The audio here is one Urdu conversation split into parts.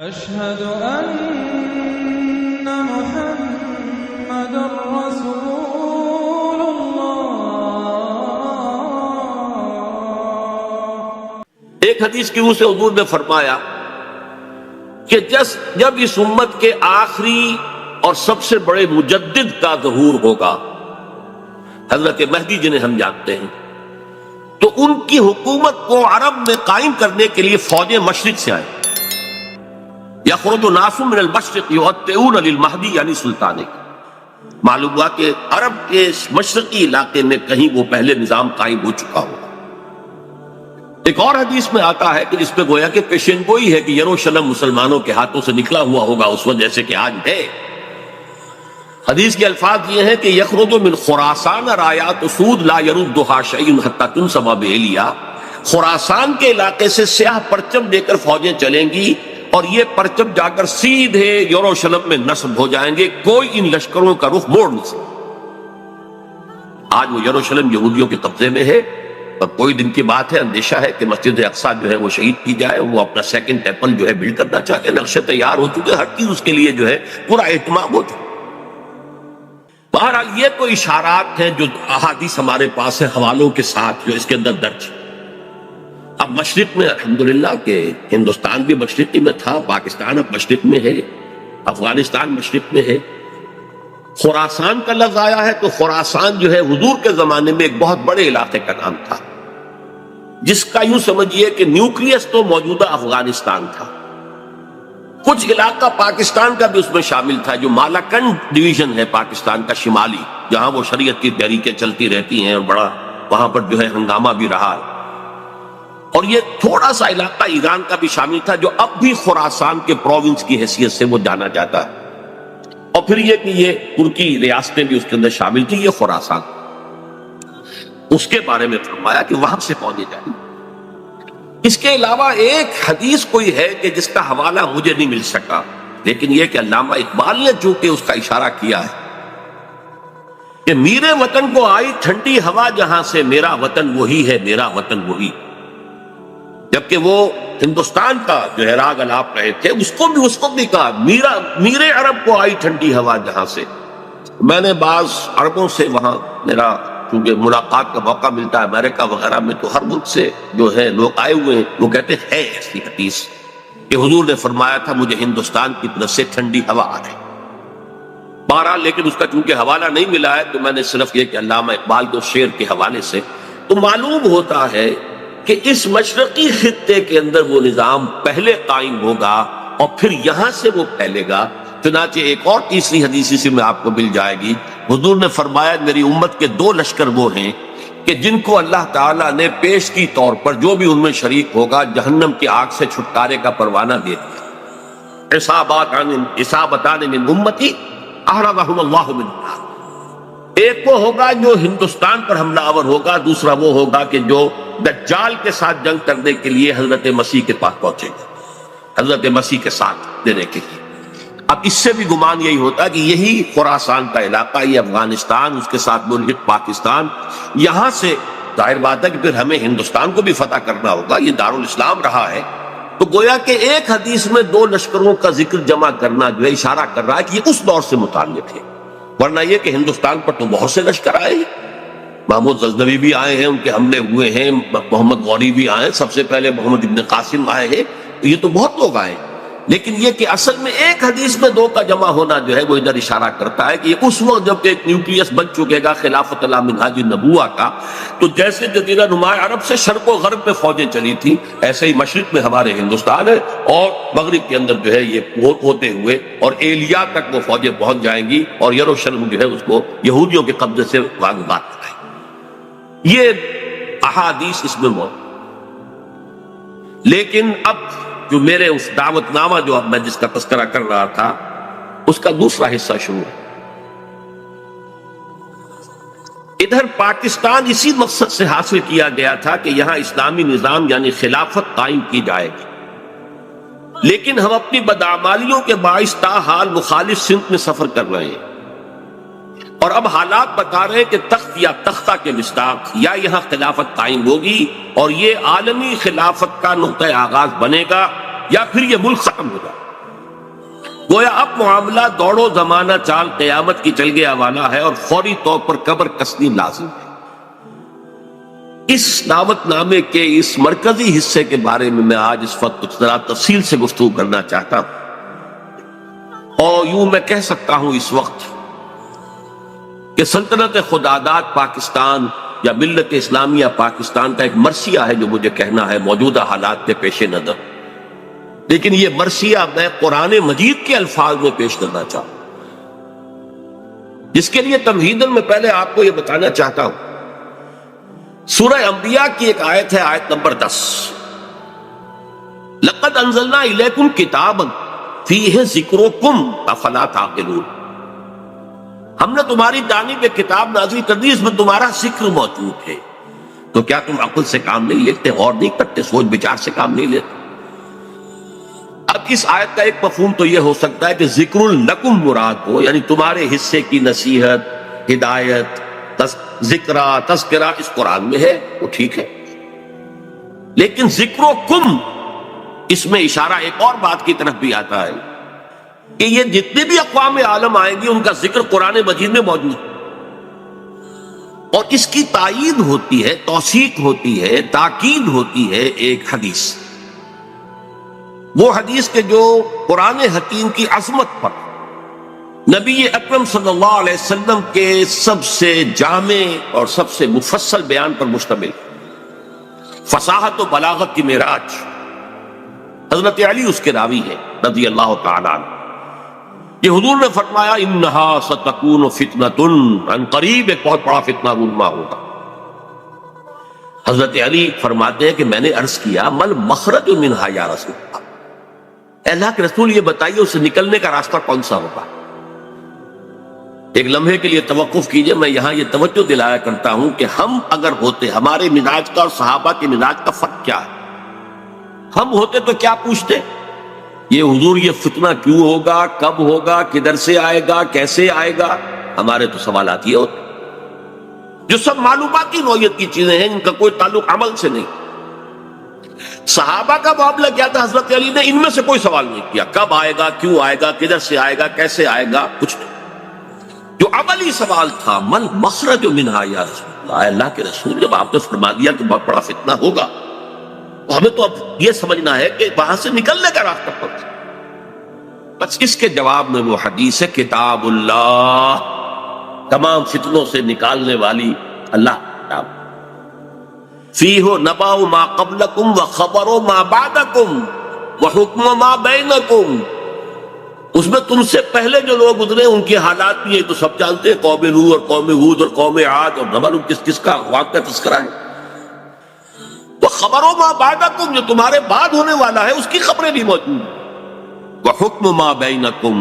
أشهد أن محمد رسول الله۔ ایک حدیث کی روح سے حضور نے فرمایا کہ جب اس امت کے آخری اور سب سے بڑے مجدد کا ظہور ہوگا، حضرت مہدی جنہیں ہم جانتے ہیں، تو ان کی حکومت کو عرب میں قائم کرنے کے لیے فوجیں مشرق سے آئیں۔ یخرج ناس من المشرق یؤطئون للمہدی، یعنی سلطانے کی معلوم ہوا کہ عرب کے مشرقی علاقے میں کہیں وہ پہلے نظام قائم ہو چکا ہوگا۔ ایک اور حدیث میں آتا ہے کہ جس پہ گویا کہ پیشین گوئی ہے کہ یروشلم مسلمانوں کے ہاتھوں سے نکلا ہوا ہوگا اس وقت جیسے کہ آج ہے۔ حدیث کے الفاظ یہ ہیں کہ یخرج من خراسان رایات سود لا یردها شیء حتی تنصب بإیلیا، خراسان کے علاقے سے سیاہ پرچم لے کر فوجیں چلیں گی اور یہ پرچم جا کر سیدھے یروشلم میں نصب ہو جائیں گے، کوئی ان لشکروں کا رخ موڑ نہیں سکتا۔ آج وہ یروشلم یہودیوں کے قبضے میں ہے اور کوئی دن کی بات ہے، اندیشہ ہے کہ مسجد اقصی جو ہے وہ شہید کی جائے، وہ اپنا سیکنڈ ٹیمپل جو ہے بلڈ کرنا چاہتے ہیں، نقشے تیار ہو چکے، ہر چیز اس کے لیے جو ہے پورا اہتمام ہو چکا۔ بہرحال یہ کوئی اشارات ہیں جو احادیث ہمارے پاس ہے حوالوں کے ساتھ جو اس کے اندر درج ہے۔ اب مشرق میں الحمدللہ کہ ہندوستان بھی مشرقی میں تھا، پاکستان اب مشرق میں ہے، افغانستان مشرق میں ہے۔ خراسان کا لفظ آیا ہے تو خراسان جو ہے حضور کے زمانے میں ایک بہت بڑے علاقے کا نام تھا، جس کا یوں سمجھیے کہ نیوکلیس تو موجودہ افغانستان تھا، کچھ علاقہ پاکستان کا بھی اس میں شامل تھا، جو مالاکنڈ ڈویژن ہے پاکستان کا شمالی، جہاں وہ شریعت کی تحریکیں چلتی رہتی ہیں اور بڑا وہاں پر جو ہے ہنگامہ بھی رہا ہے۔ اور یہ تھوڑا سا علاقہ ایران کا بھی شامل تھا، جو اب بھی خراسان کے پروونس کی حیثیت سے وہ جانا جاتا ہے۔ اور پھر یہ کہ یہ ترکی ریاستیں بھی اس کے اندر شامل تھی، یہ خراسان، اس کے بارے میں فرمایا کہ وہاں سے پہنچے جائیں۔ اس کے علاوہ ایک حدیث کوئی ہے کہ جس کا حوالہ مجھے نہیں مل سکا، لیکن یہ کہ علامہ اقبال نے چونکہ اس کا اشارہ کیا ہے کہ میرے وطن کو آئی ٹھنڈی ہوا جہاں سے، میرا وطن وہی ہے، میرا وطن وہی، جبکہ وہ ہندوستان کا جو ہے راگ الاپ رہے تھے، اس کو بھی کہا میرے عرب کو آئی ٹھنڈی ہوا جہاں سے۔ میں نے بعض عربوں سے وہاں میرا چونکہ ملاقات کا موقع ملتا ہے امریکہ وغیرہ میں، تو ہر ملک سے جو ہے لوگ آئے ہوئے ہیں، وہ کہتے ہیں ایسی حدیث کہ حضور نے فرمایا تھا مجھے ہندوستان کی طرف سے ٹھنڈی ہوا آ رہی۔ بہرحال لیکن اس کا چونکہ حوالہ نہیں ملا ہے تو میں نے صرف یہ کہ علامہ اقبال کے شعر کے حوالے سے تو معلوم ہوتا ہے کہ اس مشرقی خطے کے اندر وہ نظام پہلے قائم ہوگا اور پھر یہاں سے وہ پھیلے گا۔ چنانچہ ایک اور تیسری حدیث سے میں آپ کو مل جائے گی، حضور نے فرمایا میری امت کے دو لشکر وہ ہیں کہ جن کو اللہ تعالیٰ نے پیش کی طور پر جو بھی ان میں شریک ہوگا جہنم کی آگ سے چھٹکارے کا پروانہ دے دیا۔ عصابتان من امتی احرزهم اللہ من النار، ایک وہ ہوگا جو ہندوستان پر حملہ آور ہوگا، دوسرا وہ ہوگا کہ جو دجال کے ساتھ جنگ کرنے کے لیے حضرت مسیح کے پاس پہنچے گا، حضرت مسیح کے ساتھ دینے کے لیے۔ اب اس سے بھی گمان یہی ہوتا ہے کہ یہی خراسان کا علاقہ، یہ افغانستان، اس کے ساتھ ملحق پاکستان، یہاں سے ظاہر بات ہے کہ پھر ہمیں ہندوستان کو بھی فتح کرنا ہوگا، یہ دارالاسلام رہا ہے۔ تو گویا کہ ایک حدیث میں دو لشکروں کا ذکر جمع کرنا جو ہے اشارہ کر رہا ہے کہ یہ اس دور سے متعلق ہے، ورنہ یہ کہ ہندوستان پر تو بہت سے لشکر آئے ہیں، محمود غزنوی بھی آئے ہیں، ان کے حملے ہوئے ہیں، محمد غوری بھی آئے ہیں، سب سے پہلے محمد ابن قاسم آئے ہیں، یہ تو بہت لوگ آئے ہیں۔ لیکن یہ کہ اصل میں ایک حدیث میں دو کا جمع ہونا جو ہے وہ ادھر اشارہ کرتا ہے کہ یہ اس وقت جب ایک نیوکلیس بن چکے گا خلافت اللہ منہاج النبوہ کا، تو جیسے جزیرہ نما عرب سے شرق و غرب میں فوجیں چلی تھی، ایسے ہی مشرق میں ہمارے ہندوستان ہے اور مغرب کے اندر جو ہے یہ ہوتے ہوئے اور ایلیا تک وہ فوجیں پہنچ جائیں گی اور یروشلم جو ہے اس کو یہودیوں کے قبضے سے واگبات کرائیں گی۔ یہ احادیث اس میں موجود، لیکن اب جو میرے اس دعوت نامہ جو اب میں جس کا تذکرہ کر رہا تھا اس کا دوسرا حصہ شروع ہے۔ ادھر پاکستان اسی مقصد سے حاصل کیا گیا تھا کہ یہاں اسلامی نظام یعنی خلافت قائم کی جائے گی، لیکن ہم اپنی بدعمالیوں کے باعث تاحال مخالف سمت میں سفر کر رہے ہیں، اور اب حالات بتا رہے ہیں کہ تخت یا تختہ کے مصداق یا یہاں خلافت قائم ہوگی اور یہ عالمی خلافت کا نقطہ آغاز بنے گا یا پھر یہ ملک ختم ہوگا۔ گویا اب معاملہ دوڑو زمانہ چال قیامت کی چل گیا والا ہے اور فوری طور پر قبر کسنی لازم ہے۔ اس دعوت نامے کے اس مرکزی حصے کے بارے میں آج اس وقت کچھ ذرا تفصیل سے گفتگو کرنا چاہتا ہوں، اور یوں میں کہہ سکتا ہوں اس وقت کہ سلطنت خداداد پاکستان یا ملت اسلامیہ پاکستان کا ایک مرثیہ ہے جو مجھے کہنا ہے موجودہ حالات کے پیش نظر، لیکن یہ مرثیہ میں قرآن مجید کے الفاظ میں پیش کرنا چاہوں، جس کے لیے تمہیداً میں پہلے آپ کو یہ بتانا چاہتا ہوں۔ سورہ انبیاء کی ایک آیت ہے، آیت نمبر 10، لَقَدْ أَنزَلْنَا إِلَيْكُمْ كِتَابًا فِيهِ ذِكْرُكُمْ أَفَلَا تَعْقِلُونَ، ہم نے تمہاری جانب ایک کتاب نازل کر دی، اس میں تمہارا ذکر موجود ہے، تو کیا تم عقل سے کام نہیں لیتے، غور نہیں کرتے، سوچ بچار سے کام نہیں لیتے؟ اب اس آیت کا ایک مفہوم تو یہ ہو سکتا ہے کہ ذکر لکم مراد ہو، یعنی تمہارے حصے کی نصیحت، ہدایت، ذکرہ، تذکرہ اس قرآن میں ہے، وہ ٹھیک ہے، لیکن ذکر و کم اس میں اشارہ ایک اور بات کی طرف بھی آتا ہے کہ یہ جتنے بھی اقوام عالم آئیں گی ان کا ذکر قرآن مجید میں موجود ہے، اور اس کی تائید ہوتی ہے، توثیق ہوتی ہے، تاکید ہوتی ہے ایک حدیث، وہ حدیث کے جو قرآن حکیم کی عظمت پر نبی اکرم صلی اللہ علیہ وسلم کے سب سے جامع اور سب سے مفصل بیان پر مشتمل، فصاحت و بلاغت کی معراج، حضرت علی اس کے راوی ہے رضی اللہ تعالیٰ عنہ، یہ حضور نے فرمایا انہا ستکون فتنۃ، ان قریب ایک بہت بڑا فتنہ رونما ہوگا۔ حضرت علی فرماتے ہیں کہ میں نے عرض کیا مل مخرج منہا یا رسول اللہ، اے اللہ کے رسول یہ بتائیے اسے نکلنے کا راستہ کون سا ہوگا؟ ایک لمحے کے لیے توقف کیجئے، میں یہاں یہ توجہ دلایا کرتا ہوں کہ ہم اگر ہوتے، ہمارے مزاج کا اور صحابہ کے مزاج کا فرق کیا ہے؟ ہم ہوتے تو کیا پوچھتے؟ یہ حضور یہ فتنہ کیوں ہوگا، کب ہوگا، کدھر سے آئے گا، کیسے آئے گا؟ ہمارے تو سوالات یہ ہوتے جو سب معلوماتی نوعیت کی چیزیں ہیں، ان کا کوئی تعلق عمل سے نہیں۔ صحابہ کا معاملہ کیا تھا؟ حضرت علی نے ان میں سے کوئی سوال نہیں کیا، کب آئے گا، کیوں آئے گا، کدھر سے آئے گا، کیسے آئے گا، کچھ نہیں۔ جو عملی سوال تھا من مخرج منہا یا رسول اللہ، اللہ کے رسول جب آپ نے فرما دیا کہ بہت بڑا فتنہ ہوگا تو ہمیں تو اب یہ سمجھنا ہے کہ وہاں سے نکلنے کا راستہ کون سا؟ بس اس کے جواب میں وہ حدیث ہے کتاب اللہ، تمام فتنوں سے نکالنے والی اللہ کتاب، فیہ نبأ ما قبلکم وخبر ما بعدکم وحکم ما بینکم، اس میں تم سے پہلے جو لوگ گزرے ان کے حالات بھی یہ تو سب جانتے ہیں، قوم نوح اور قوم ہود اور قوم عاد، اور نہ معلوم کس کس کا واقعہ تذکرہ ہے، وخبر ما بعدکم جو تمہارے بعد ہونے والا ہے اس کی خبریں بھی موجود ہیں، وحکم ما بینکم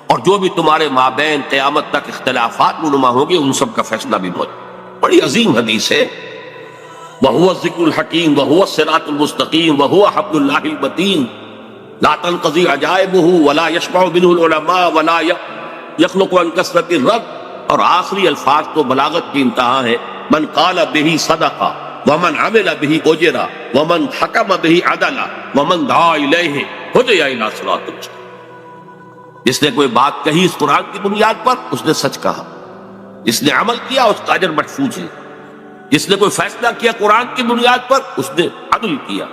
اور جو بھی تمہارے مابین قیامت تک اختلافات رونما ہوں گے ان سب کا فیصلہ بھی موجود۔ بڑی عظیم حدیث ہے، وَهُوَ الذِّكْرُ الْحَكِيمُ وَهُوَ الصِّرَاطُ الْمُسْتَقِيمُ وَهُوَ حَبْلُ اللَّهِ الْمَتِينُ لَا تَنْقَضِي عَجَائِبُهُ وَلَا يَشْبَعُ مِنْهُ الْعُلَمَاءُ وَلَا يَخْلُقُ عَنْ كَثْرَةِ الرَّدِّ، اور آخری الفاظ تو بلاغت کی انتہا ہے، من قال به صدقہ ومن عمل به اجر ومن حکم به عدل ومن دعا الیہ ہدی الی صراط المستقیم۔ جس نے کوئی بات کہی اس قرآن کی بنیاد پر اس نے سچ کہا، جس نے عمل کیا اس کا اجر محفوظ ہے، جس نے کوئی فیصلہ کیا قرآن کی بنیاد پر اس نے عدل کیا،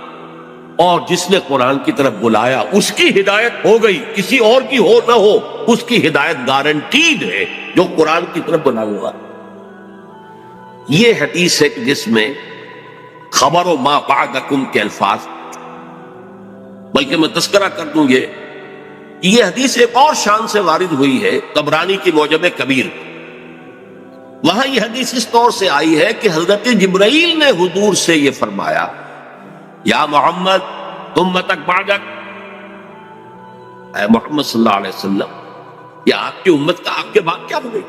اور جس نے قرآن کی طرف بلایا اس کی ہدایت ہو گئی، کسی اور کی ہو نہ ہو اس کی ہدایت گارنٹیڈ ہے جو قرآن کی طرف بلانے والا۔ یہ حدیث ہے جس میں خبر و ما بعدکم کے الفاظ، بلکہ میں تذکرہ کر دوں یہ حدیث ایک اور شان سے وارد ہوئی ہے طبرانی کی معجم کبیر، وہاں یہ حدیث اس طور سے آئی ہے کہ حضرت جبرائیل نے حضور سے یہ فرمایا یا محمد امتک بعدک، اے محمد صلی اللہ علیہ وسلم یہ آپ کی امت کا آپ کے بعد کیا بنے؟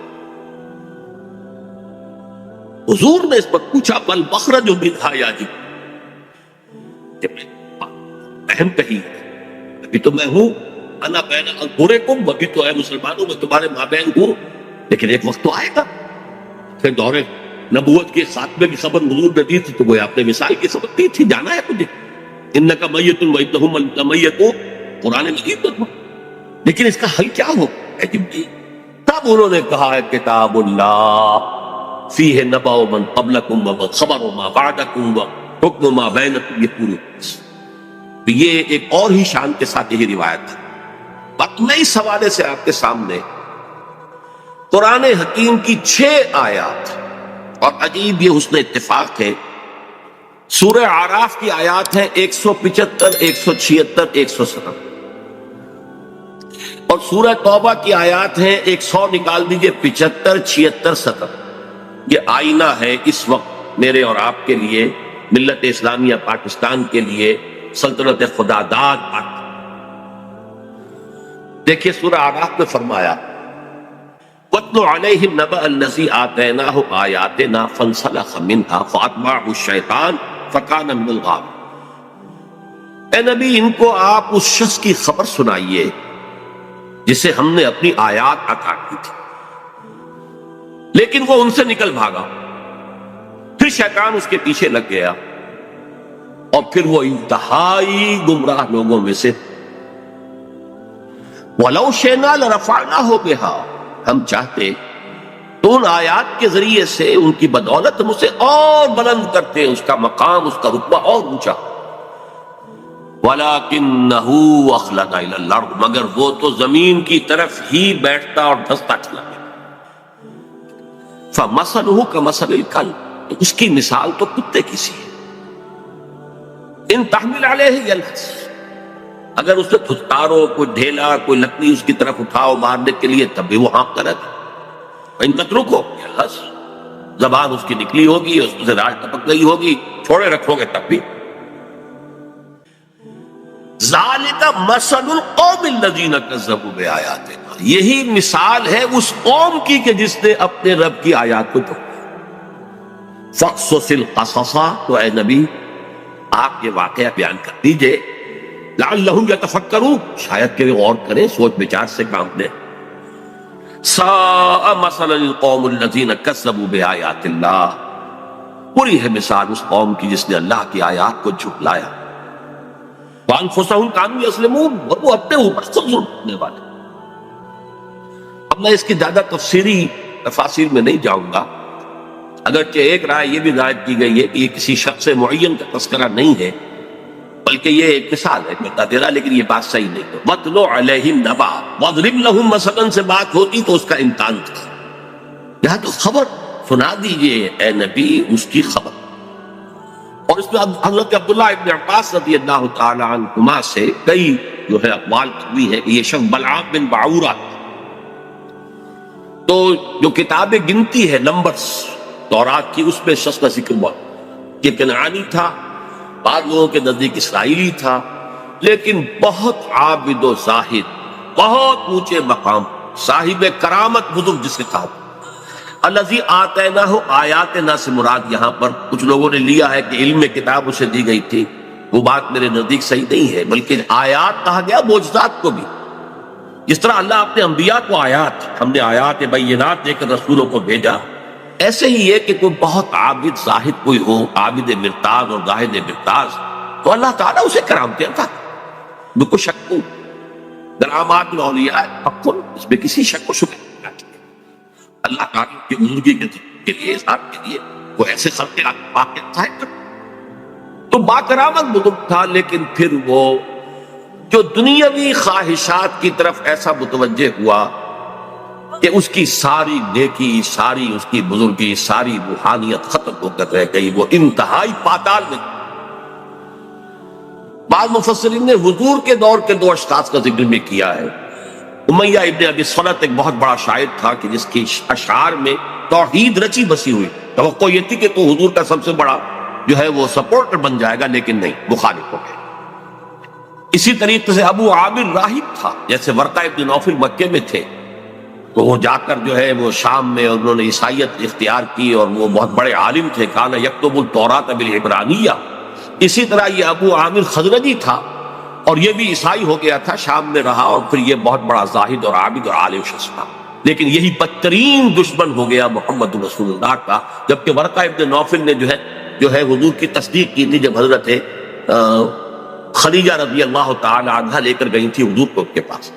حضور نے اس پر پوچھا بل مخرج منہا یا جی، اہم کہی ابھی تو میں ہوں، انا بین اظہرکم، ابھی تو اے مسلمانوں میں تمہارے مابین ہوں، لیکن ایک وقت تو آئے گا پھر دور نبوت کے خاتمے کی خبر حضور نے دی تھی تو وہ آپ نے مثال کی خبر دی تھی، جانا ہے تجھے انک میت وانہم میتون، قرآن مجید میں، لیکن اس کا حل کیا ہو؟ تب انہوں نے کہا ہے کتاب اللہ فیہ نبأ من قبلکم وخبر ما بعدکم وحکم ما بینکم، یہ پوری یہ ایک اور ہی شان کے ساتھ یہی روایت ہے۔ بات میں اس حوالے سے آپ کے سامنے قرآن حکیم کی 6 آیات، اور عجیب یہ حسن اتفاق ہے، سورہ اعراف کی آیات ہیں 175 176 170، اور سورہ توبہ کی آیات ہیں 100 نکال دیجئے 75 76 70۔ یہ آئینہ ہے اس وقت میرے اور آپ کے لیے، ملت اسلامیہ پاکستان کے لیے، سلطنت خدا داد۔ دیکھیے سورہ اعراف میں فرمایا وَاتْلُ عَلَيْهِمْ نَبَأَ الَّذِي آتَيْنَاهُ آيَاتِنَا فَانسَلَخَ مِنْهَا فَأَتْبَعَهُ الشَّيْطَانُ فَكَانَ مِنَ الْغَاوِينَ۔ اے نبی ان کو آپ اس شخص کی خبر سنائیے جسے ہم نے اپنی آیات عطا کی تھی، لیکن وہ ان سے نکل بھاگا، پھر شیطان اس کے پیچھے لگ گیا، اور پھر وہ انتہائی گمراہ لوگوں میں سے۔ وَلَوْ شِئْنَا لَرَفَعْنَاهُ بِهَا، ہم چاہتے تو ان آیات کے ذریعے سے، ان کی بدولت ہم اسے اور بلند کرتے، اس کا مقام، اس کا رتبہ اور اونچا۔ وَلَكِنَّهُ أَخْلَدَ إِلَى الْأَرْضِ، مگر وہ تو زمین کی طرف ہی بیٹھتا اور دھستا چلا گیا۔ فَمَثَلُهُ كَمَثَلِ الْكَلْبِ، تو اس کی مثال تو کتے کی سی ہے۔ إِن تَحْمِلْ عَلَيْهِ يَلْهَثْ، اگر اسے پھٹکارو، کوئی ڈھیلا، کوئی لکڑی اس کی طرف اٹھاؤ مارنے کے لیے، تب بھی وہ ہانپتا رہتا۔ ان تترکو یلہث، زبان اس کی نکلی ہوگی، اس سے راج ٹپک گئی ہوگی، چھوڑے رکھو گے تب بھی۔ ذالک مثل القوم الذین کذبوا بآیاتنا، یہی مثال ہے اس قوم کی کہ جس نے اپنے رب کی آیات کو جھٹلایا۔ فاقصص القصص، تو اے نبی آپ یہ واقعہ بیان کر دیجئے، لعلہم یتفکرون، شاید کہ وہ غور کریں، سوچ بچار سے کام لیں۔ ساء مثلا القوم الذین کذبوا بآیات اللہ، بری ہے مثال اس قوم کی جس نے اللہ کی آیات کو جھٹلایا۔ وانفسہم کانوا یظلمون، اور وہ اپنے اوپر خود ظلم کرنے والے۔ اب میں اس کی زیادہ تفصیلی تفاصیل میں نہیں جاؤں گا، اگرچہ ایک رائے یہ بھی ظاہر کی گئی ہے کہ یہ کسی شخص معین کا تذکرہ نہیں ہے، بلکہ یہ ایک مثال ہے بتا دے رہا، لیکن یہ بات صحیح نہیں ہے۔ وَاتْلُ عَلَيْهِمْ نَبَأَ وَاضْرِبْ لَهُمْ مَثَلًا سے بات ہوتی تو اس کا امکان تھا، یہاں تو خبر سنا دیجئے اے نبی اس کی خبر۔ اور اس میں حضرت عبداللہ ابن عباس رضی اللہ تعالی عنہما سے کئی جو ہے اقوال بھی ہے کہ یہ شخص بلعام بن باعورہ، تو جو کتاب گنتی ہے نمبرز تورات کی، اس میں شخص کا ذکر بہت کہ کنعانی تھا، بعض لوگوں کے نزدیک اسرائیلی تھا، لیکن بہت عابد و زاہد، بہت اونچے مقام، صاحب کرامت بزرگ جسے کہا۔ الذی آتیناہ آیاتنا سے مراد یہاں پر کچھ لوگوں نے لیا ہے کہ علم کتاب اسے دی گئی تھی، وہ بات میرے نزدیک صحیح نہیں ہے، بلکہ آیات کہا گیا معجزات کو بھی، جس طرح اللہ اپنے انبیاء کو آیات، ہم نے آیات بینات دے کر رسولوں کو بھیجا، ایسے ہی ہے کہ کوئی بہت عابد زاہد کوئی ہو، عابد مرتاز اور زاہد مرتاز، تو اللہ تعالیٰ اسے کرامتیں عطا کرے، بالکل شک کو کرامات الاولیاء حق، اس میں کسی شک و شبہ نہیں، اللہ تعالیٰ کی بزرگی کے لیے، ذات کے لیے وہ ایسے خلق واقع ظاہر کرے۔ تو با کرامت بزرگ تھا، لیکن پھر وہ جو دنیاوی خواہشات کی طرف ایسا متوجہ ہوا کہ اس کی ساری نیکی، ساری اس کی بزرگی، ساری روحانیت ختم ہو کر رہ گئی، وہ انتہائی پاتال میں۔ بعض مفسرین نے حضور کے دور کے 2 اشخاص کا ذکر بھی کیا ہے۔ امیہ ابن ابی صلت ایک بہت بڑا شاعر تھا کہ جس کی اشعار میں توحید رچی بسی ہوئی، توقع یہ تھی کہ تو حضور کا سب سے بڑا جو ہے وہ سپورٹر بن جائے گا، لیکن نہیں، مخالف ہو گئے۔ اسی طریقے سے ابو عامر راہب تھا، جیسے ورقہ ابن نوفل مکے میں تھے، تو وہ جا کر جو ہے وہ شام میں انہوں نے عیسائیت اختیار کی، اور وہ بہت بڑے عالم تھے، کانا یکتب التوراۃ بالعبرانیہ۔ اسی طرح یہ ابو عامر خزرجی تھا، اور یہ بھی عیسائی ہو گیا تھا، شام میں رہا، اور پھر یہ بہت بڑا زاہد اور عابد اور عالم شخص تھا، لیکن یہی بدترین دشمن ہو گیا محمد رسول اللہ کا، جبکہ ورقہ ابن نوفل نے جو ہے حضور کی تصدیق کی تھی، جب حضرت خدیجہ رضی اللہ تعالی عنہا لے کر گئی تھی حضور کو ان کے پاس۔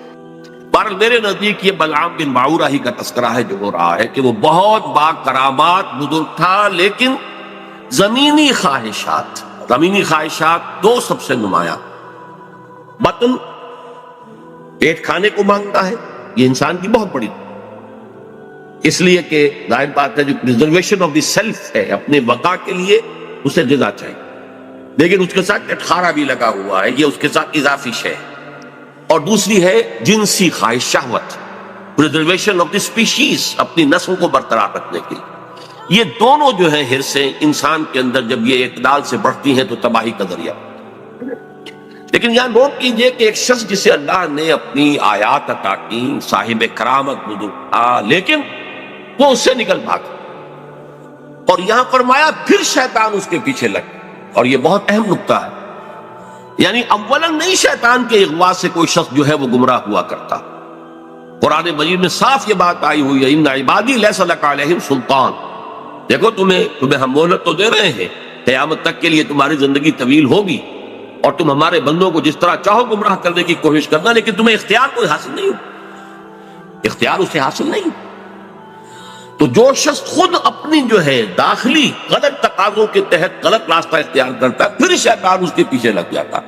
بہرحال میرے نزدیک یہ بلعام بن باعورہ ہی کا تذکرہ ہے جو ہو رہا ہے کہ وہ بہت با کرامات بزرگ تھا، لیکن زمینی خواہشات دو سب سے نمایاں، بطن پیٹ کھانے کو مانگتا ہے، یہ انسان کی بہت بڑی، اس لیے کہ ظاہر بات ہے جو پریزرویشن آف دی سیلف ہے، اپنے بقا کے لیے اسے غذا چاہیے، لیکن اس کے ساتھ اٹخارہ بھی لگا ہوا ہے، یہ اس کے ساتھ اضافی شے ہے۔ اور دوسری ہے جنسی خواہش، شہوت، پریزرویشن آف دی اسپیشیز، اپنی نسل کو برقرار رکھنے کے لیے۔ یہ دونوں جو ہیں حرصیں انسان کے اندر جب یہ اعتدال سے بڑھتی ہیں تو تباہی کا ذریعہ۔ لیکن یہاں نوٹ کیجئے کہ ایک شخص جسے اللہ نے اپنی آیات عطا کی، صاحب کرامت بزرگ تھا، لیکن وہ اس سے نکل بھاگا، اور یہاں فرمایا پھر شیطان اس کے پیچھے لگ، اور یہ بہت اہم نکتہ ہے، یعنی اولاً نہیں شیطان کے اغوا سے کوئی شخص جو ہے وہ گمراہ ہوا کرتا۔ قرآن مجید میں صاف یہ بات آئی ہوئی ہے، ان عبادی لیس لک علیہم سلطان، دیکھو تمہیں ہم مہلت تو دے رہے ہیں، قیامت تک کے لیے تمہاری زندگی طویل ہوگی، اور تم ہمارے بندوں کو جس طرح چاہو گمراہ کرنے کی کوشش کرنا، لیکن تمہیں اختیار کوئی حاصل نہیں ہو، اختیار اسے حاصل نہیں۔ تو جو شخص خود اپنی جو ہے داخلی غلط تقاضوں کے تحت غلط راستہ اختیار کرتا ہے، پھر شیطان اس کے پیچھے لگ جاتا،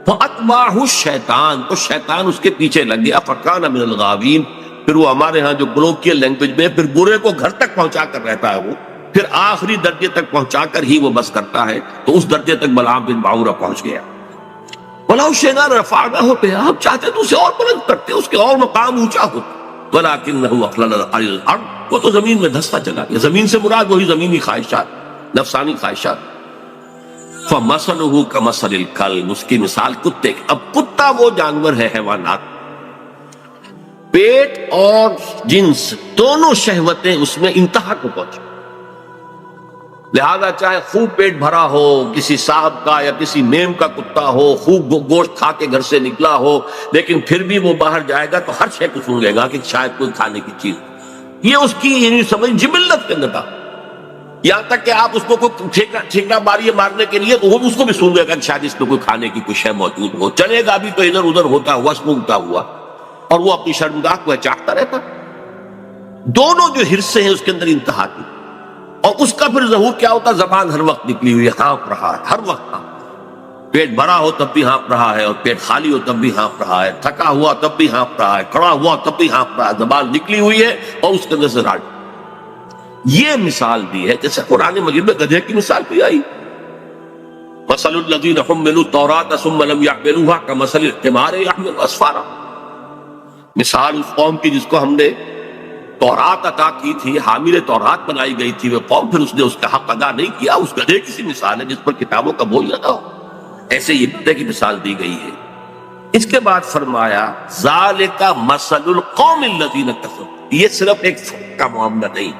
فَأَتْبَعَهُ الشَّيْطَانُ، تو شیطان اس کے پیچھے لگ گیا، فَكَانَ مِنَ الْغَاوِينَ، پھر وہ ہمارے ہاں جو کولوکیل لینگویج میں پھر برے کو گھر تک پہنچا کر رہتا ہے، وہ پھر آخری درجے تک پہنچا کر ہی وہ بس کرتا ہے، تو اس درجے تک بلعام بن باعورہ پہنچ گیا۔ وَلَوْ شِئْنَا لَرَفَعْنَاهُ بِهَا، ہم چاہتے تو اسے اور بلند کرتے، اس کے اور مقام اونچا ہوتا، وَلَكِنَّهُ أَخْلَدَ إِلَى الْأَرْضِ، وہ تو زمین میں دھستا چلا گیا۔ زمین سے مراد وہی زمینی خواہشات، نفسانی خواہشات۔ فَمَثَلُهُ كَمَثَلِ الْكَلْبِ، اس کی مثال کتے کی۔ اب کتا وہ جانور ہے، حیوانات، پیٹ اور جنس دونوں شہوتیں اس میں انتہا کو پہنچی، لہذا چاہے خوب پیٹ بھرا ہو، کسی صاحب کا یا کسی میم کا کتا ہو، خوب گوشت کھا کے گھر سے نکلا ہو، لیکن پھر بھی وہ باہر جائے گا تو ہر شے کو سونگے گا کہ شاید کوئی کھانے کی چیز، یہ اس کی یعنی سمجھ جبلت کے اندر، یہاں تک کہ آپ اس کو کوئی ٹھیکنا ماریے مارنے کے لیے تو وہ اس کو بھی سونگے گا کہ شاید اس میں کوئی کھانے کی کوئی شے موجود ہو، چلے گا بھی تو ادھر ادھر ہوتا ہوا، سونگتا ہوا، اور وہ اپنی شرمگاہ کو چاہتا رہتا۔ دونوں جو حرصے ہیں اس کے اندر انتہا کی، اور اس کا پھر ظہور کیا ہوتا، زبان ہر وقت نکلی ہوئی ہے، ہانپ رہا ہے ہر وقت، پیٹ بھرا ہو تب بھی ہانپ رہا ہے، اور پیٹ خالی ہو تب بھی ہانپ رہا ہے، تھکا ہوا تب بھی ہانپ رہا ہے، کھڑا ہوا تب بھی ہانپ رہا ہے، زبان نکلی ہوئی ہے اور اس کے اندر سے راڑ۔ یہ مثال دی ہے جیسے قرآن مجید میں گدھے کی مثال بھی آئی، مثل الذین حملوا التوراۃ ثم لم یحملوها کمثل الحمار یحمل اسفارا، مثال اس قوم کی جس کو ہم نے تورات عطا کی تھی، حامل تورات بنائی گئی تھی، وہ قوم پھر اس نے اس کا حق ادا نہیں کیا، اس گدھے کی سی مثال ہے جس پر کتابوں کا بوجھ لگا ہو، ایسے یہ گدھے کی مثال دی گئی ہے۔ اس کے بعد فرمایا ذالک مثل القوم الذین کفروا، یہ صرف ایک فرد کا معاملہ نہیں،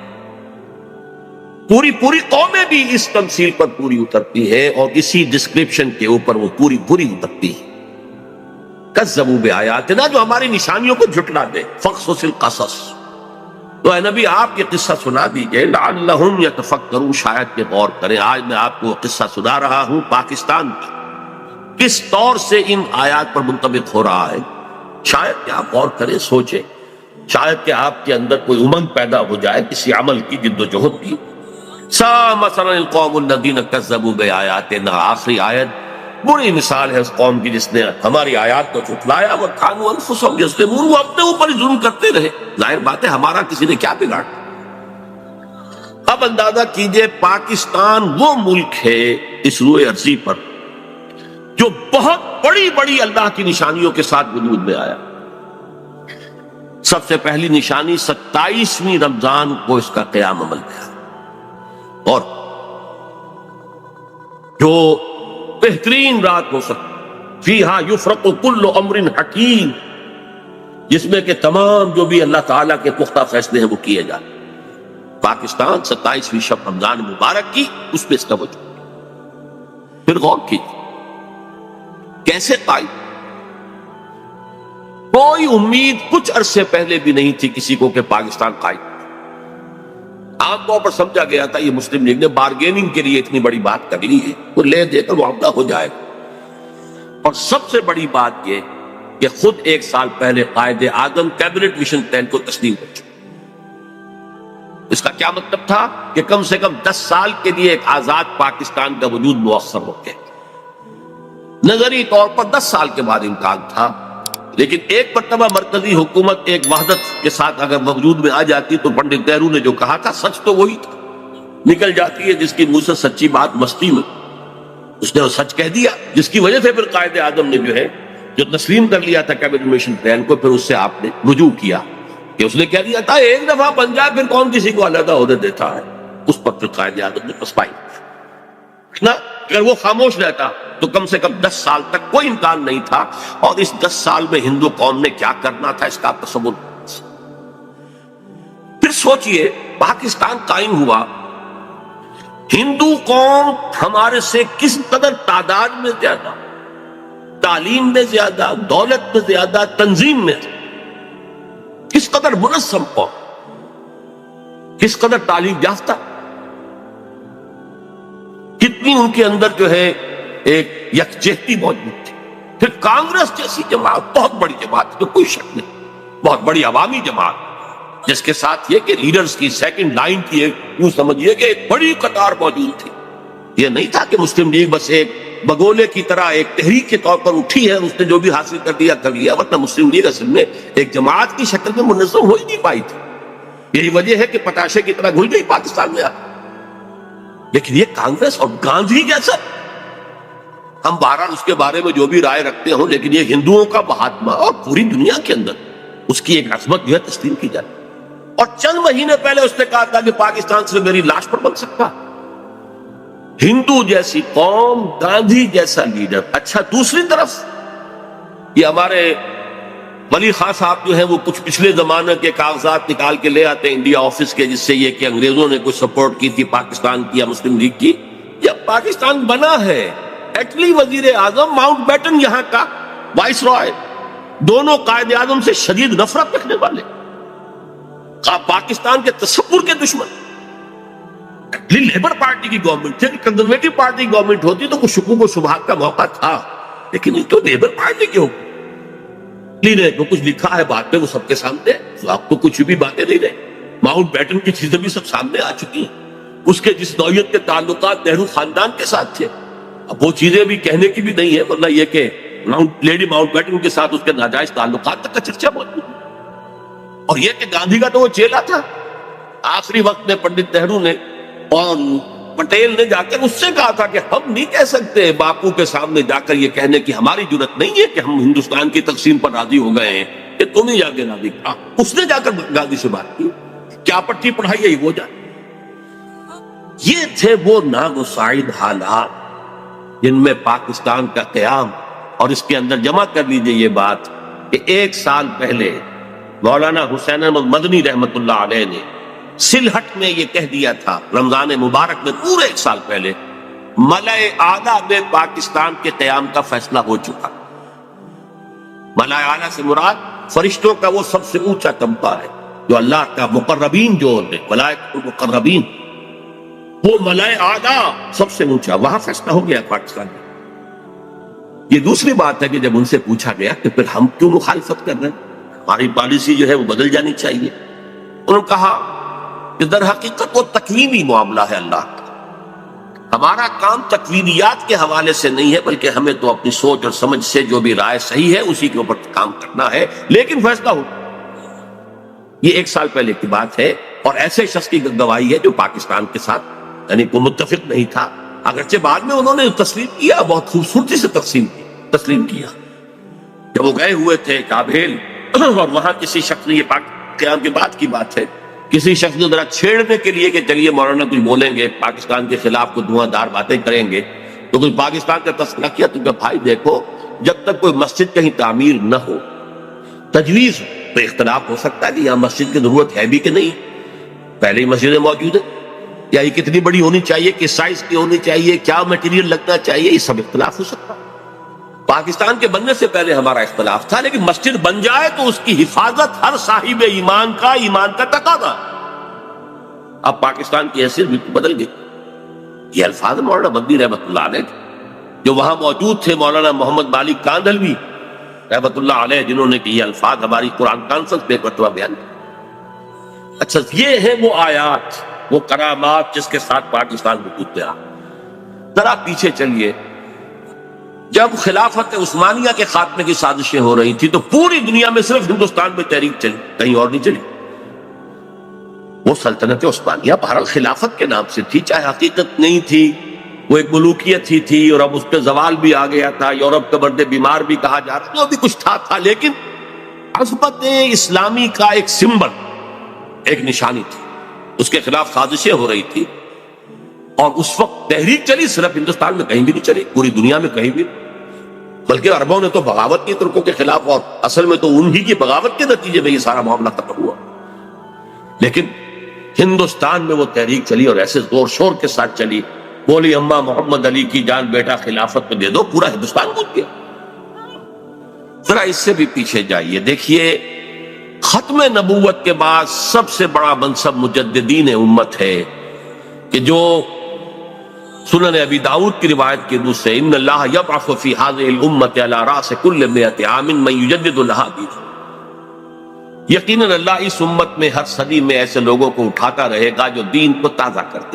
پوری قومیں بھی اس تمثیل پر پوری اترتی ہے، اور اسی ڈسکرپشن کے اوپر وہ پوری اترتی ہے۔ کذبوا بآیاتنا، جو ہماری نشانیوں کو جھٹلا دے، فقصص القصص، تو اے نبی آپ یہ قصہ سنا دیجئے، لعلہم یتفکرون، شاید کہ غور کریں۔ آج میں آپ کو قصہ سنا رہا ہوں پاکستان کا، کس طور سے ان آیات پر منطبق ہو رہا ہے، شاید کہ آپ غور کریں، سوچیں، شاید کہ آپ کے اندر کوئی امنگ پیدا ہو جائے کسی عمل کی، جد و جہد کی۔ سا مثلا القوم الذین کذبوا بآیاتنا، آخری آیت بری مثال ہے اس قوم کی جس نے ہماری آیات کو جھٹلایا، وَكَانُوا أَنفُسَهُمْ يَظْلِمُونَ، وہ اپنے اوپر ظلم کرتے رہے، ظاہر بات ہے ہمارا کسی نے کیا بگاڑ۔ اب اندازہ کیجئے پاکستان وہ ملک ہے اس روئے ارضی پر جو بہت بڑی اللہ کی نشانیوں کے ساتھ وجود میں آیا۔ سب سے پہلی نشانی 27ویں رمضان کو اس کا قیام عمل میں آیا، اور جو بہترین رات ہو سکتی، فیہا یفرق کل امر حکیم، جس میں کہ تمام جو بھی اللہ تعالیٰ کے پختہ فیصلے ہیں وہ کیے جائیں۔ پاکستان 27ویں شب رمضان مبارک کی، اس میں اس کا وجود۔ پھر غور کیجیے کیسے قائم، کوئی امید کچھ عرصے پہلے بھی نہیں تھی کسی کو کہ پاکستان قائم، عام طور پر سمجھا گیا تھا یہ مسلم لیگ نے بارگیننگ کے لیے اتنی بڑی بات کری ہے، وہ لے دے کر معاملہ ہو جائے گا۔ اور سب سے بڑی بات یہ کہ خود 1 سال پہلے Quaid Azam cabinet mission plan کو تسلیم کر چکے۔ اس کا کیا مطلب تھا کہ کم سے کم 10 سال کے لیے ایک آزاد پاکستان کا وجود مؤثر ہو گیا۔ نظری طور پر 10 سال کے بعد امکان تھا، لیکن ایک مرتبہ مرکزی حکومت ایک وحدت کے ساتھ اگر وجود میں آ جاتی تو پنڈت نہرو نے جو کہا تھا سچ تو وہی تھا، نکل جاتی ہے جس کی منہ سے سچی بات مستی میں، اس نے وہ سچ کہہ دیا، جس کی وجہ سے پھر قائد اعظم نے جو تسلیم کر لیا تھا کیبنٹ مشن پلان کو، پھر اس سے آپ نے رجوع کیا کہ اس نے کہہ دیا تھا ایک دفعہ بن جائے پھر کون کسی کو علیحدہ عہدے دیتا ہے۔ اس پر پھر قائد اعظم نے پسپائی نا، اگر وہ خاموش رہتا تو کم سے کم 10 سال تک کوئی امکان نہیں تھا، اور اس 10 سال میں ہندو قوم نے کیا کرنا تھا اس کا تصور۔ پھر سوچئے پاکستان قائم ہوا، ہندو قوم ہمارے سے کس قدر تعداد میں زیادہ، تعلیم میں زیادہ، دولت میں زیادہ، تنظیم میں کس قدر منظم قوم، کس قدر تعلیم یافتہ، کتنی ان کے اندر جو ہے ایک یکجہتی موجود تھی۔ پھر کانگریس جیسی جماعت، بہت بڑی جماعت، تو کوئی شک نہیں، بہت بڑی عوامی جماعت، جس کے ساتھ یہ کہ لیڈرز کی سیکنڈ لائن کی ایک یوں سمجھیے کہ ایک بڑی قطار موجود تھی۔ یہ نہیں تھا کہ مسلم لیگ بس ایک بگولے کی طرح ایک تحریک کے طور پر اٹھی ہے، اس نے جو بھی حاصل کر لیا، ورنہ مسلم لیگ اصل میں ایک جماعت کی شکل میں منظم ہو ہی نہیں پائی تھی۔ یہی وجہ ہے کہ پتاشے کی طرح گھل گئی پاکستان میں۔ لیکن یہ کانگریس اور گاندھی جیسا، ہم بہرحال اس کے بارے میں جو بھی رائے رکھتے ہوں، لیکن یہ ہندوؤں کا مہاتما اور پوری دنیا کے اندر اس کی ایک عظمت جو ہے تسلیم کی جائے۔ اور چند مہینے پہلے اس نے کہا تھا کہ پاکستان سے میری لاش پر بن سکتا، ہندو جیسی قوم، گاندھی جیسا لیڈر۔ اچھا، دوسری طرف یہ ہمارے ولی خان صاحب جو ہیں وہ کچھ پچھلے زمانے کے کاغذات نکال کے لے آتے ہیں انڈیا آفس کے، جس سے یہ کہ انگریزوں نے کچھ سپورٹ کی تھی پاکستان کی یا مسلم لیگ کی۔ جب پاکستان بنا ہے، ایٹلی وزیر اعظم ماؤنٹ بیٹن یہاں کا وائس رائے، دونوں قائد اعظم سے شدید نفرت رکھنے والے، پاکستان کے تصور کے دشمن۔ لیبر پارٹی کی گورنمنٹ تھی، کنزرویٹو پارٹی کی گورنمنٹ ہوتی تو کچھ شکوک و شبہات کا موقع تھا، لیکن یہ تو لیبر پارٹی کے حکم نے جو کچھ لکھا ہے بعد میں وہ سب کے سامنے، آپ کو کچھ بھی باتیں نہیں رہے، ماؤنٹ بیٹن کی چیزیں بھی سب سامنے آ چکی ہیں، اس کے جس نوعیت کے تعلقات نہرو خاندان کے ساتھ تھے، اب وہ چیزیں بھی کہنے کی بھی نہیں ہے، ورنہ یہ کہ لیڈی ماؤنٹ بیٹن کے ساتھ اس کے ناجائز تعلقات تک کا چرچا موجود ہے۔ اور یہ کہ گاندھی کا تو وہ چیلا تھا، آخری وقت میں پنڈت نہرو نے اور پٹیل نے جا کر اس سے کہا تھا کہ ہم نہیں کہہ سکتے باپو کے سامنے جا کر یہ کہنے کی ہماری جرت نہیں ہے کہ ہم ہندوستان کی تقسیم پر راضی ہو گئے ہیں، کہ تم ہی جا کے راضی کہا۔ اس نے جا کر گاندھی سے بات کی، کیا پٹی پڑھائی ہے وہ جائے۔ یہ تھے وہ ناگزیر حالات جن میں پاکستان کا قیام، اور اس کے اندر جمع کر لیجئے یہ بات کہ 1 سال پہلے مولانا حسین احمد مدنی رحمت اللہ علیہ نے سلہٹ میں یہ کہہ دیا تھا، رمضان مبارک میں پورے 1 سال پہلے، ملأ اعلیٰ میں پاکستان کے قیام کا فیصلہ ہو چکا۔ ملأ اعلیٰ سے مراد فرشتوں کا وہ سب سے اونچا طبقہ ہے، جو اللہ کا مقربین جو ہوتے ہیں، ملائکۃ المقربین، وہ ملأ اعلیٰ سب سے اونچا، وہاں فیصلہ ہو گیا پاکستان میں۔ یہ دوسری بات ہے کہ جب ان سے پوچھا گیا کہ پھر ہم کیوں مخالفت کر رہے ہیں، ہماری پالیسی جو ہے وہ بدل جانی چاہیے، انہوں نے کہا کہ در حقیقت وہ تکوینی معاملہ ہے اللہ کا، ہمارا کام تکوینیات کے حوالے سے نہیں ہے، بلکہ ہمیں تو اپنی سوچ اور سمجھ سے جو بھی رائے صحیح ہے اسی کے اوپر کام کرنا ہے، لیکن فیصلہ ہو۔ یہ 1 سال پہلے کی بات ہے، اور ایسے شخص کی گواہی ہے جو پاکستان کے ساتھ یعنی کوئی متفق نہیں تھا، اگرچہ بعد میں انہوں نے تسلیم کیا، بہت خوبصورتی سے تسلیم کیا۔ جب وہ گئے ہوئے تھے کابل، اور وہاں کسی شخص نے، یہ قیام کے بعد کی بات ہے، کسی شخص نے ذرا چھیڑنے کے لیے کہ چلیے مولانا کچھ بولیں گے، پاکستان کے خلاف کو دھواں دار باتیں کریں گے، تو کچھ پاکستان کا تذکرہ کیا، تو کہ بھائی دیکھو، جب تک کوئی مسجد کہیں تعمیر نہ ہو، تجویز تو اختلاف ہو سکتا ہے کہ یہاں مسجد کی ضرورت ہے بھی کہ نہیں، پہلے ہی مسجدیں موجود ہیں، یا یہ کتنی بڑی ہونی چاہیے، کس سائز کی ہونی چاہیے، کیا میٹیریل لگنا چاہیے، یہ سب اختلاف ہو سکتا ہے۔ پاکستان کے بننے سے پہلے ہمارا اختلاف تھا، لیکن مسجد بن جائے تو اس کی حفاظت ہر صاحب ایمان کا تقاضا۔ اب پاکستان کی حیثیت بالکل بدل گئی۔ یہ الفاظ مولانا مدنی رحمت اللہ علیہ جو وہاں موجود تھے، مولانا محمد مالک کاندھلوی رحمت اللہ علیہ، جنہوں نے کہ یہ الفاظ ہماری قرآن کانفرنس میں ایک مرتبہ بیان کیا۔ اچھا، یہ ہیں وہ آیات، وہ کرامات جس کے ساتھ پاکستان وجود میں آ۔ ذرا پیچھے چلیے، جب خلافت عثمانیہ کے خاتمے کی سازشیں ہو رہی تھی تو پوری دنیا میں صرف ہندوستان میں تحریک چلی، کہیں اور نہیں چلی۔ وہ سلطنت عثمانیہ بہرحال خلافت کے نام سے تھی، چاہے حقیقت نہیں تھی، وہ ایک ملوکیت ہی تھی، اور اب اس پہ زوال بھی آ گیا تھا، یورپ کا مرد بیمار بھی کہا جا رہا، جو بھی کچھ تھا، لیکن عظمت اسلامی کا ایک سمبل، ایک نشانی تھی، اس کے خلاف سازشیں ہو رہی تھی، اور اس وقت تحریک چلی، صرف ہندوستان میں کہیں بھی نہیں چلی، پوری دنیا میں کہیں بھی، بلکہ عربوں نے تو بغاوت کی ترکوں کے خلاف، اور اصل میں تو انہی کی بغاوت کے نتیجے میں یہ سارا معاملہ ختم ہوا۔ لیکن ہندوستان میں وہ تحریک چلی، اور ایسے زور شور کے ساتھ چلی، بولی اماں محمد علی کی جان بیٹا خلافت میں دے دو، پورا ہندوستان گونج گیا۔ ذرا اس سے بھی پیچھے جائیے، دیکھیے ختم نبوت کے بعد سب سے بڑا منصب مجددین امت ہے، کہ جو سنن ابی داؤد کی روایت کی روح سے ان اللہ یبعث فی هذه الامة على راس كل 100 عام من یجدد لها دینہا، یقیناً اللہ اس امت میں ہر صدی میں ایسے لوگوں کو اٹھاتا رہے گا جو دین کو تازہ کرتے